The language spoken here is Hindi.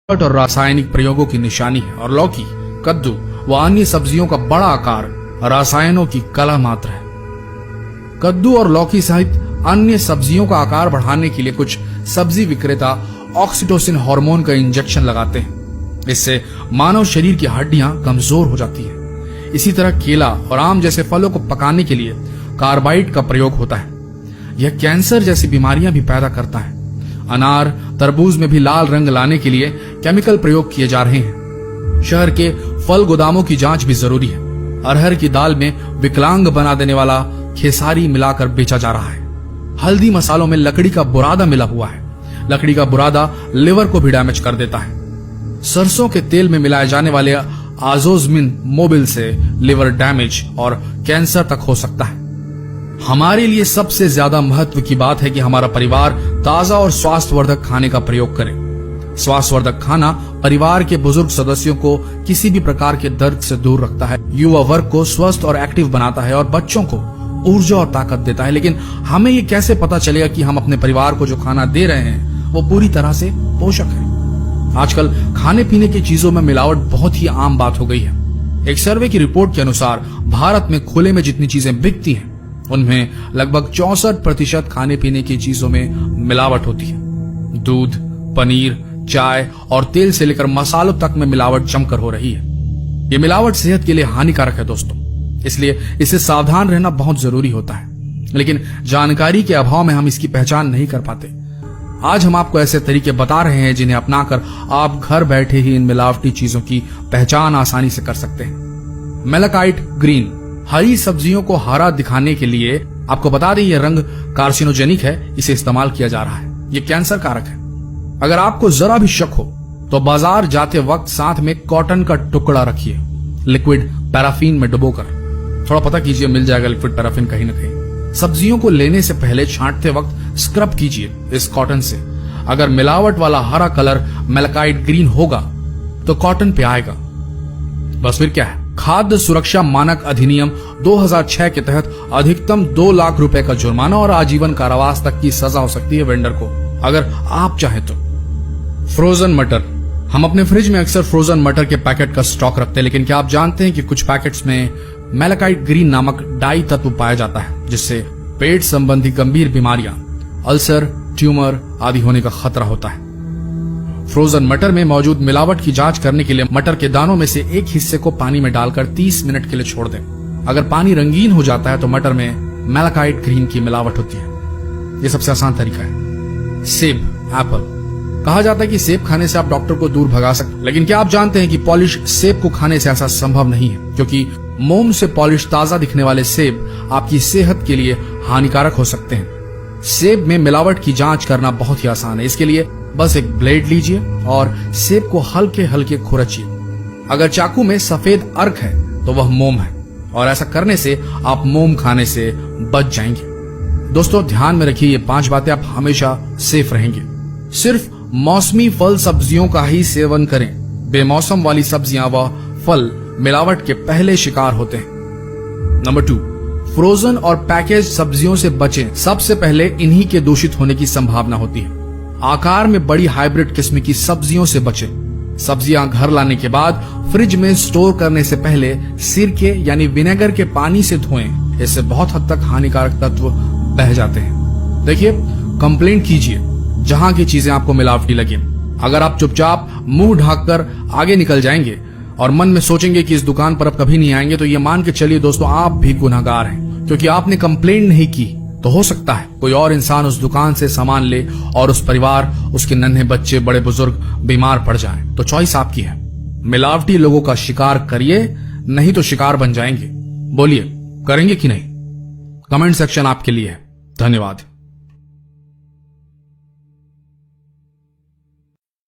और रासायनिक प्रयोगों की निशानी है और लौकी, कद्दू व अन्य सब्जियों का बड़ा आकार रसायनों की कला मात्र है। कद्दू और लौकी सहित अन्य सब्जियों का आकार बढ़ाने के लिए कुछ सब्जी विक्रेता ऑक्सीटोसिन हार्मोन का इंजेक्शन लगाते हैं। इससे मानव शरीर की हड्डियां कमजोर हो जाती है। इसी तरह केला और आम जैसे फलों को पकाने के लिए कार्बाइड का प्रयोग होता है। यह कैंसर जैसी बीमारियां भी पैदा करता है। अनार, तरबूज में भी लाल रंग लाने के लिए केमिकल प्रयोग किए जा रहे हैं। शहर के फल गोदामों की जांच भी जरूरी है। अरहर की दाल में विकलांग बना देने वाला खेसारी मिलाकर बेचा जा रहा है। हल्दी मसालों में लकड़ी का बुरादा मिला हुआ है। लकड़ी का बुरादा लिवर को भी डैमेज कर देता है। सरसों के तेल में मिलाए जाने वाले आजोजमिन मोबिल से लिवर डैमेज और कैंसर तक हो सकता है। हमारे लिए सबसे ज्यादा महत्व की बात है कि हमारा परिवार ताजा और स्वास्थ्यवर्धक खाने का प्रयोग करे। स्वास्थ्यवर्धक खाना परिवार के बुजुर्ग सदस्यों को किसी भी प्रकार के दर्द से दूर रखता है, युवा वर्ग को स्वस्थ और एक्टिव बनाता है और बच्चों को ऊर्जा और ताकत देता है। लेकिन हमें ये कैसे पता चलेगा कि हम अपने परिवार को जो खाना दे रहे हैं वो पूरी तरह से पोषक है? आजकल खाने पीने की चीजों में मिलावट बहुत ही आम बात हो गई है। एक सर्वे की रिपोर्ट के अनुसार भारत में खुले में जितनी चीजें बिकती हैं उनमें लगभग 64% खाने पीने की चीजों में मिलावट होती है। दूध, पनीर, चाय और तेल से लेकर मसालों तक में मिलावट जमकर हो रही है। ये मिलावट सेहत के लिए हानिकारक है दोस्तों, इसलिए इससे सावधान रहना बहुत जरूरी होता है। लेकिन जानकारी के अभाव में हम इसकी पहचान नहीं कर पाते। आज हम आपको ऐसे तरीके बता रहे हैं जिन्हें अपनाकर आप घर बैठे ही इन मिलावटी चीजों की पहचान आसानी से कर सकते हैं। मेलाकाइट ग्रीन, हरी सब्जियों को हरा दिखाने के लिए आपको बता दें यह रंग कार्सिनोजेनिक है। इसे इस्तेमाल किया जा रहा है। यह कैंसर कारक है। अगर आपको जरा भी शक हो तो बाजार जाते वक्त साथ में कॉटन का टुकड़ा रखिए, लिक्विड पैराफिन में डुबोकर। थोड़ा पता कीजिए, मिल जाएगा लिक्विड पैराफिन कहीं ना कहीं। सब्जियों को लेने से पहले छांटते वक्त स्क्रब कीजिए इस कॉटन से। अगर मिलावट वाला हरा कलर मेलाकाइट ग्रीन होगा तो कॉटन पे आएगा। बस फिर क्या है, खाद्य सुरक्षा मानक अधिनियम 2006 के तहत अधिकतम 2 लाख रुपए का जुर्माना और आजीवन कारावास तक की सजा हो सकती है वेंडर को, अगर आप चाहें तो। फ्रोजन मटर, हम अपने फ्रिज में अक्सर फ्रोजन मटर के पैकेट का स्टॉक रखते हैं, लेकिन क्या आप जानते हैं कि कुछ पैकेट्स में मेलाकाइट ग्रीन नामक डाई तत्व पाया जाता है, जिससे पेट संबंधी गंभीर बीमारियां, अल्सर, ट्यूमर आदि होने का खतरा होता है। फ्रोजन मटर में मौजूद मिलावट की जांच करने के लिए मटर के दानों में से एक हिस्से को पानी में डालकर 30 मिनट के लिए छोड़ दें। अगर पानी रंगीन हो जाता है तो मटर में मेलाकाइट ग्रीन की मिलावट होती है। यह सबसे आसान तरीका है। सेब, एप्पल, कहा जाता है कि सेब खाने से आप डॉक्टर को दूर भगा सकते हैं, लेकिन क्या आप जानते हैं कि पॉलिश सेब को खाने से ऐसा संभव नहीं है, क्योंकि मोम से पॉलिश ताजा दिखने वाले सेब आपकी सेहत के लिए हानिकारक हो सकते हैं। सेब में मिलावट की जांच करना बहुत ही आसान है। इसके लिए बस एक ब्लेड लीजिए और सेब को हल्के हल्के खुरचिए। अगर चाकू में सफेद अर्क है तो वह मोम है, और ऐसा करने से आप मोम खाने से बच जाएंगे। दोस्तों ध्यान में रखिए, ये 5 बातें, आप हमेशा सेफ रहेंगे। सिर्फ मौसमी फल सब्जियों का ही सेवन करें। बेमौसम वाली सब्जियां व फल मिलावट के पहले शिकार होते हैं। नंबर 2, फ्रोजन और पैकेज सब्जियों से बचें। सबसे पहले इन्हीं के दूषित होने की संभावना होती है। आकार में बड़ी हाइब्रिड किस्म की सब्जियों से बचें। सब्जियां घर लाने के बाद फ्रिज में स्टोर करने से पहले सिरके यानी विनेगर के पानी से धोएं। इससे बहुत हद तक हानिकारक तत्व बह जाते हैं। देखिए, कंप्लेंट कीजिए जहां की चीजें आपको मिलावटी लगे। अगर आप चुपचाप मुंह ढाककर आगे निकल जाएंगे और मन में सोचेंगे कि इस दुकान पर अब कभी नहीं आएंगे, तो ये मान के चलिए दोस्तों, आप भी गुनहगार हैं, क्योंकि आपने कंप्लेंट नहीं की। तो हो सकता है कोई और इंसान उस दुकान से सामान ले और उस परिवार, उसके नन्हे बच्चे, बड़े बुजुर्ग बीमार पड़ जाएं। तो चॉइस आपकी है। मिलावटी लोगों का शिकार करिए, नहीं तो शिकार बन जाएंगे। बोलिए, करेंगे कि नहीं? कमेंट सेक्शन आपके लिए है। धन्यवाद।